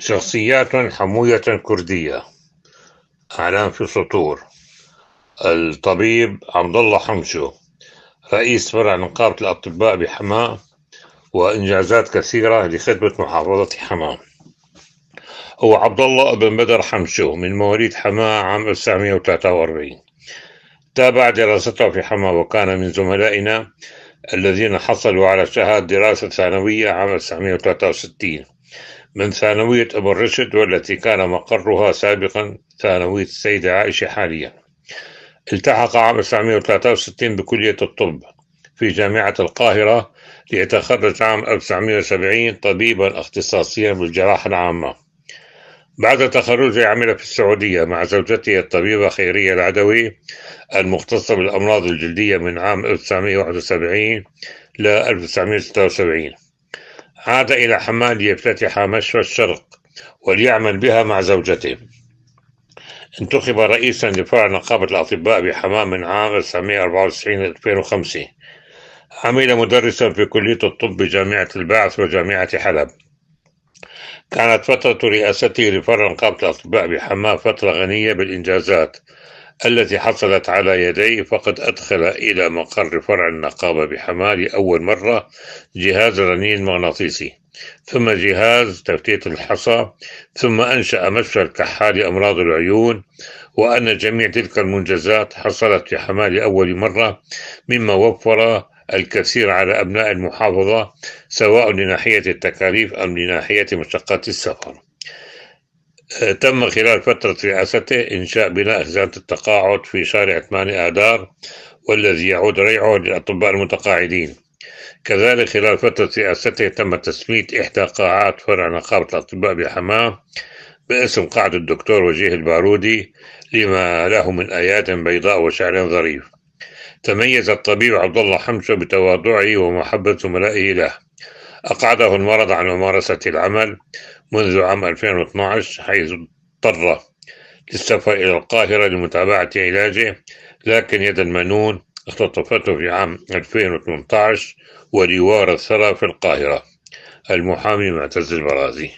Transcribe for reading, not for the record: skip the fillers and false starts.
شخصيات حموية كردية. أعلام في سطور: الطبيب عبد الله حمشو، رئيس فرع نقابة الأطباء بحماة، وإنجازات كثيرة لخدمة محافظة حماة. هو عبد الله بن بدر حمشو من مواليد حماة عام 1943. تابع دراسته في حماة وكان من زملائنا الذين حصلوا على شهادة دراسة ثانوية عام 1963 من ثانوية أبو الرشد، والتي كان مقرها سابقا ثانوية السيدة عائشة حاليا. التحق عام 1963 بكلية الطب في جامعة القاهرة ليتخرج عام 1970 طبيبا اختصاصيا بالجراحة العامة. بعد تخرجه عمل في السعودية مع زوجته الطبيبة خيرية العدوي المختصة بالأمراض الجلدية من عام 1971 ل 1976. عاد إلى حماة ليفتتح مشفى الشرق وليعمل بها مع زوجته. انتخب رئيسا لفرع نقابة الأطباء بحماة من عام 1994 ل 2005. عمل مدرسا في كلية الطب بجامعة البعث وجامعة حلب. كانت فترة رئاسته لفرع نقابة الأطباء بحماة فترة غنية بالإنجازات التي حصلت على يديه، فقد أدخل إلى مقر فرع النقابة بحماة لأول مرة جهاز رنين مغناطيسي، ثم جهاز تفتيت الحصى، ثم أنشأ مشفى الكحة لأمراض العيون. وأن جميع تلك المنجزات حصلت في حماة لأول مرة، مما وفر الكثير على أبناء المحافظة، سواء لناحية التكاليف أم لناحية مشقات السفر. تم خلال فترة رئاسته إنشاء بناء خزانة التقاعد في شارع 8 آذار، والذي يعود ريعه للأطباء المتقاعدين. كذلك خلال فترة رئاسته تم تسمية إحدى قاعات فرع نقابة الأطباء بحماة باسم قاعة الدكتور وجيه البارودي، لما له من أياد بيضاء وشعر ظريف. تميز الطبيب عبد الله حمشو بتواضعه ومحبة زملائه له. أقعده المرض عن ممارسة العمل منذ عام 2012، حيث اضطر للسفر إلى القاهرة لمتابعة علاجه، لكن يد المنون اختطفته في عام 2018 وليوار الثرى في القاهرة. المحامي معتز البرازي.